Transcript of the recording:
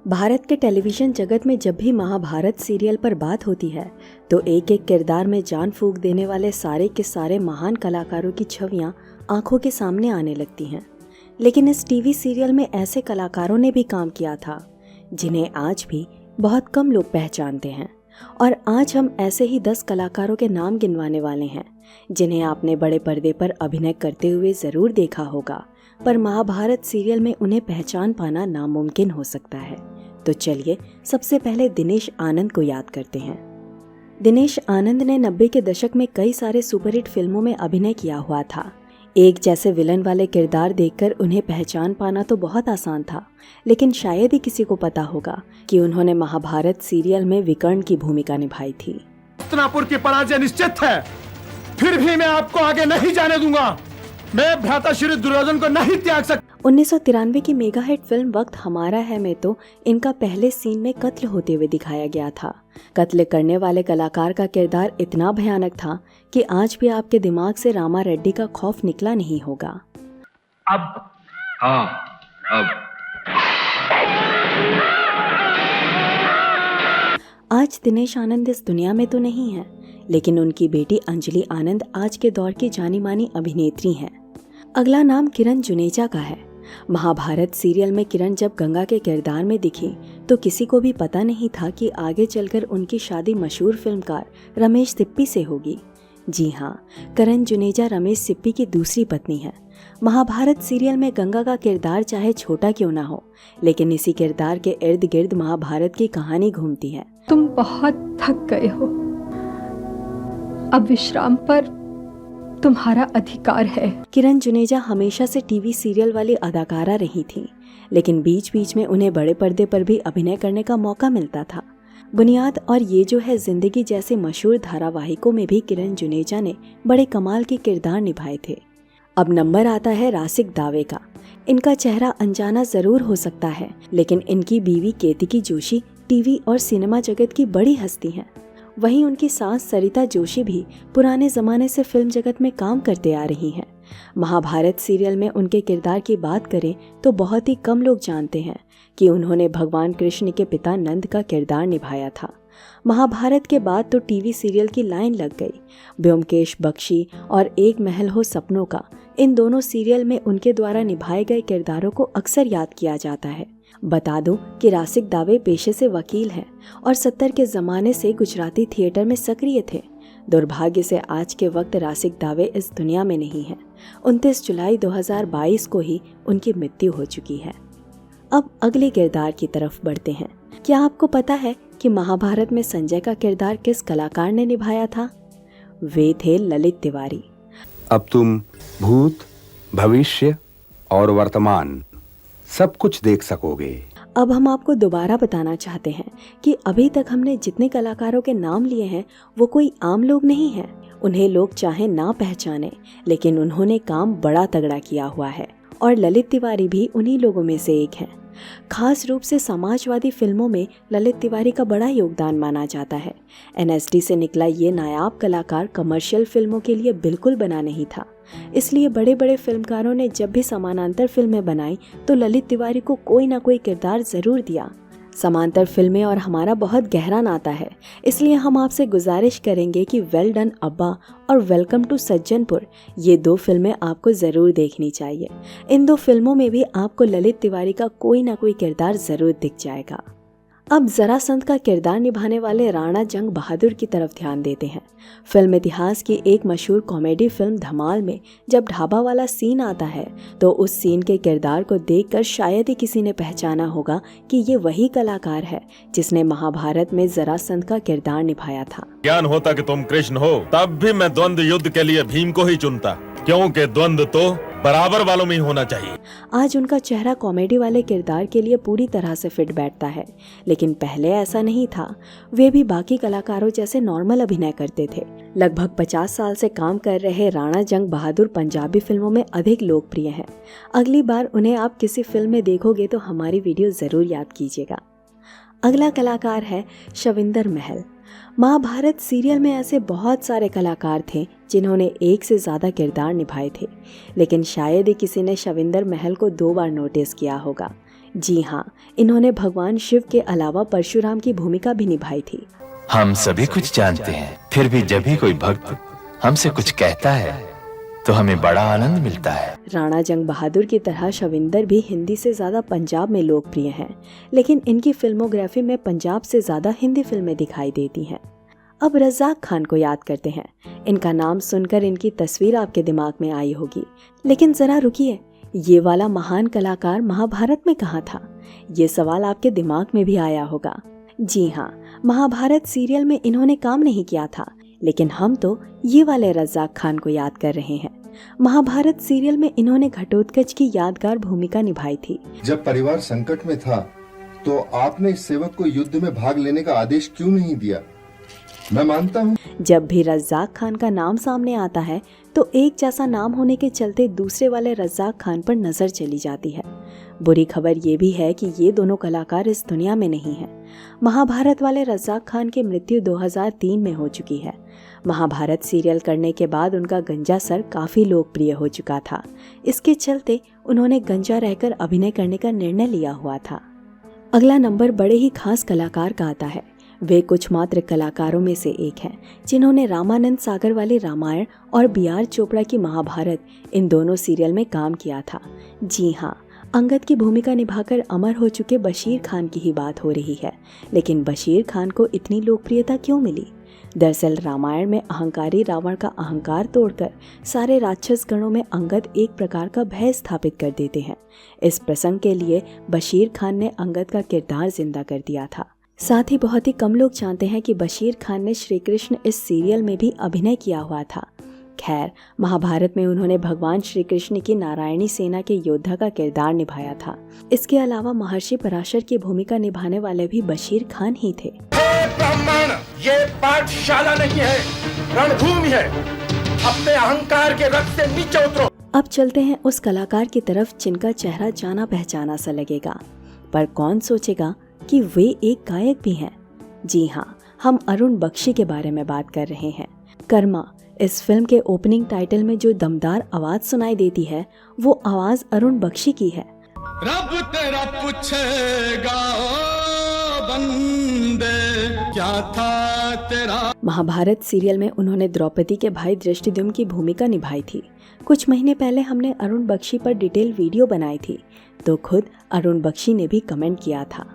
भारत के टेलीविज़न जगत में जब भी महाभारत सीरियल पर बात होती है तो एक एक किरदार में जान फूंक देने वाले सारे के सारे महान कलाकारों की छवियां आंखों के सामने आने लगती हैं। लेकिन इस टीवी सीरियल में ऐसे कलाकारों ने भी काम किया था जिन्हें आज भी बहुत कम लोग पहचानते हैं। और आज हम ऐसे ही 10 कलाकारों के नाम गिनवाने वाले हैं जिन्हें आपने बड़े पर्दे पर अभिनय करते हुए ज़रूर देखा होगा, पर महाभारत सीरियल में उन्हें पहचान पाना नामुमकिन हो सकता है। तो चलिए सबसे पहले दिनेश आनंद को याद करते हैं। दिनेश आनंद ने 90 के दशक में कई सारे सुपरहिट फिल्मों में अभिनय किया हुआ था। एक जैसे विलन वाले किरदार देखकर उन्हें पहचान पाना तो बहुत आसान था, लेकिन शायद ही किसी को पता होगा कि उन्होंने महाभारत सीरियल में विकर्ण की भूमिका निभाई थी। हस्तिनापुर की पराजय निश्चित है, फिर भी मैं आपको आगे नहीं जाने दूंगा। मैं भ्राता श्री दुर्योधन को नहीं त्याग सकता। 1993 की मेगा हिट फिल्म वक्त हमारा है में तो इनका पहले सीन में कत्ल होते हुए दिखाया गया था। कत्ल करने वाले कलाकार का किरदार इतना भयानक था कि आज भी आपके दिमाग से रामा रेड्डी का खौफ निकला नहीं होगा। अब आज दिनेश आनंद इस दुनिया में तो नहीं है, लेकिन उनकी बेटी अंजलि आनंद आज के दौर की जानी मानी अभिनेत्री हैं। अगला नाम किरण जुनेजा का है। महाभारत सीरियल में किरण जब गंगा के किरदार में दिखी तो किसी को भी पता नहीं था कि आगे चलकर उनकी शादी मशहूर फिल्मकार रमेश सिप्पी से होगी। जी हाँ, किरण जुनेजा रमेश सिप्पी की दूसरी पत्नी है। महाभारत सीरियल में गंगा का किरदार चाहे छोटा क्यों ना हो, लेकिन इसी किरदार के इर्द गिर्द महाभारत की कहानी घूमती है। तुम बहुत थक गए हो, अब विश्राम पर तुम्हारा अधिकार है। किरण जुनेजा हमेशा से टीवी सीरियल वाली अदाकारा रही थी, लेकिन बीच बीच में उन्हें बड़े पर्दे पर भी अभिनय करने का मौका मिलता था। बुनियाद और ये जो है जिंदगी जैसे मशहूर धारावाहिकों में भी किरण जुनेजा ने बड़े कमाल के किरदार निभाए थे। अब नंबर आता है रासिक दावे का। इनका चेहरा अनजाना जरूर हो सकता है, लेकिन इनकी बीवी केतकी जोशी टीवी और सिनेमा जगत की बड़ी हस्ती हैं। वहीं उनकी सास सरिता जोशी भी पुराने ज़माने से फिल्म जगत में काम करते आ रही हैं। महाभारत सीरियल में उनके किरदार की बात करें तो बहुत ही कम लोग जानते हैं कि उन्होंने भगवान कृष्ण के पिता नंद का किरदार निभाया था। महाभारत के बाद तो टीवी सीरियल की लाइन लग गई। ब्योमकेश बख्शी और एक महल हो सपनों का, इन दोनों सीरियल में उनके द्वारा निभाए गए किरदारों को अक्सर याद किया जाता है। बता दूं कि रासिक दावे पेशे से वकील हैं और 70 के ज़माने से गुजराती थिएटर में सक्रिय थे। दुर्भाग्य से आज के वक्त रासिक दावे इस दुनिया में नहीं है। 29 जुलाई 2022 को ही उनकी मृत्यु हो चुकी है। अब अगले किरदार की तरफ बढ़ते हैं। क्या आपको पता है कि महाभारत में संजय का किरदार किस कलाकार ने निभाया था? वे थे ललित तिवारी। अब तुम भूत, भविष्य और वर्तमान सब कुछ देख सकोगे। अब हम आपको दोबारा बताना चाहते हैं कि अभी तक हमने जितने कलाकारों के नाम लिए हैं वो कोई आम लोग नहीं हैं। उन्हें लोग चाहे ना पहचाने, लेकिन उन्होंने काम बड़ा तगड़ा किया हुआ है और ललित तिवारी भी उन्हीं लोगों में से एक हैं। खास रूप से समाजवादी फिल्मों में ललित तिवारी का बड़ा योगदान माना जाता है। एनएसडी से निकला ये नायाब कलाकार कमर्शियल फिल्मों के लिए बिल्कुल बना नहीं था, इसलिए बड़े बड़े फिल्मकारों ने जब भी समानांतर फिल्में बनाई तो ललित तिवारी को कोई ना कोई किरदार जरूर दिया। समांतर फिल्में और हमारा बहुत गहरा नाता है, इसलिए हम आपसे गुजारिश करेंगे कि वेल डन अब्बा और वेलकम टू सज्जनपुर, ये 2 फिल्में आपको ज़रूर देखनी चाहिए। इन 2 फिल्मों में भी आपको ललित तिवारी का कोई ना कोई किरदार ज़रूर दिख जाएगा। अब जरासंध का किरदार निभाने वाले राणा जंग बहादुर की तरफ ध्यान देते हैं। फिल्म इतिहास की एक मशहूर कॉमेडी फिल्म धमाल में जब ढाबा वाला सीन आता है तो उस सीन के किरदार को देखकर शायद ही किसी ने पहचाना होगा कि ये वही कलाकार है जिसने महाभारत में जरासंध का किरदार निभाया था। ज्ञान होता कि तुम कृष्ण हो तब भी मैं द्वंद्व युद्ध के लिए भीम को ही चुनता, क्योंकि द्वंद्व तो बराबर वालों में ही होना चाहिए। आज उनका चेहरा कॉमेडी वाले किरदार के लिए पूरी तरह से फिट बैठता है, लेकिन पहले ऐसा नहीं था। वे भी बाकी कलाकारों जैसे नॉर्मल अभिनय करते थे। लगभग 50 साल से काम कर रहे राणा जंग बहादुर पंजाबी फिल्मों में अधिक लोकप्रिय हैं। अगली बार उन्हें आप किसी फिल्म में देखोगे तो हमारी वीडियो ज़रूर याद कीजिएगा। अगला कलाकार है शविंदर महल। महाभारत सीरियल में ऐसे बहुत सारे कलाकार थे जिन्होंने एक से ज़्यादा किरदार निभाए थे, लेकिन शायद ही किसी ने शविंदर महल को 2 बार नोटिस किया होगा। जी हाँ, इन्होंने भगवान शिव के अलावा परशुराम की भूमिका भी निभाई थी। हम सभी कुछ जानते हैं, फिर भी जब भी कोई भक्त हमसे कुछ कहता है तो हमें बड़ा आनंद मिलता है। राणा जंग बहादुर की तरह शविंदर भी हिंदी से ज्यादा पंजाब में लोकप्रिय हैं, लेकिन इनकी फिल्मोग्राफी में पंजाब से ज्यादा हिंदी फिल्में दिखाई देती हैं। अब रज़ाक खान को याद करते हैं। इनका नाम सुनकर इनकी तस्वीर आपके दिमाग में आई होगी, लेकिन जरा रुकिए, ये वाला महान कलाकार महाभारत में कहाँ था? ये सवाल आपके दिमाग में भी आया होगा। जी हाँ, महाभारत सीरियल में इन्होंने काम नहीं किया था, लेकिन हम तो ये वाले रज़ाक खान को याद कर रहे हैं। महाभारत सीरियल में इन्होंने घटोत्कच की यादगार भूमिका निभाई थी। जब परिवार संकट में था तो आपने इस सेवक को युद्ध में भाग लेने का आदेश क्यों नहीं दिया? मैं मानता हूँ। जब भी रज़ाक खान का नाम सामने आता है तो एक जैसा नाम होने के चलते दूसरे वाले रज़ाक खान पर नजर चली जाती है। बुरी खबर ये भी है कि ये दोनों कलाकार इस दुनिया में नहीं हैं। महाभारत वाले रज़ाक खान की मृत्यु 2003 में हो चुकी है। महाभारत सीरियल करने के बाद उनका गंजा सर काफी लोकप्रिय हो चुका था। इसके चलते उन्होंने गंजा रहकर अभिनय करने का निर्णय लिया हुआ था। अगला नंबर बड़े ही खास कलाकार का आता है। वे कुछ मात्र कलाकारों में से एक हैं जिन्होंने रामानंद सागर वाली रामायण और बी.आर. चोपड़ा की महाभारत, इन दोनों सीरियल में काम किया था। जी हाँ, अंगद की भूमिका निभाकर अमर हो चुके बशीर खान की ही बात हो रही है। लेकिन बशीर खान को इतनी लोकप्रियता क्यों मिली? दरअसल रामायण में अहंकारी रावण का अहंकार तोड़कर सारे राक्षस गणों में अंगद एक प्रकार का भय स्थापित कर देते हैं। इस प्रसंग के लिए बशीर खान ने अंगद का किरदार जिंदा कर दिया था। साथ ही बहुत ही कम लोग जानते हैं कि बशीर खान ने श्री कृष्ण इस सीरियल में भी अभिनय किया हुआ था। खैर, महाभारत में उन्होंने भगवान श्री कृष्ण की नारायणी सेना के योद्धा का किरदार निभाया था। इसके अलावा महर्षि पराशर की भूमिका निभाने वाले भी बशीर खान ही थे। ब्राह्मण, ये पाठशाला नहीं है, रणभूमि है। अपने अहंकार के रथ से नीचे उतरो। अब चलते हैं उस कलाकार की तरफ जिनका चेहरा जाना पहचाना सा लगेगा, पर कौन सोचेगा कि वे एक गायक भी हैं। जी हाँ, हम अरुण बख्शी के बारे में बात कर रहे हैं। कर्मा, इस फिल्म के ओपनिंग टाइटल में जो दमदार आवाज सुनाई देती है, वो आवाज अरुण बख्शी की है। रब तेरा पूछेगा ओ बंदे, क्या था तेरा। महाभारत सीरियल में उन्होंने द्रौपदी के भाई धृष्टद्युम्न की भूमिका निभाई थी। कुछ महीने पहले हमने अरुण बख्शी पर डिटेल वीडियो बनाई थी, तो खुद अरुण बख्शी ने भी कमेंट किया था।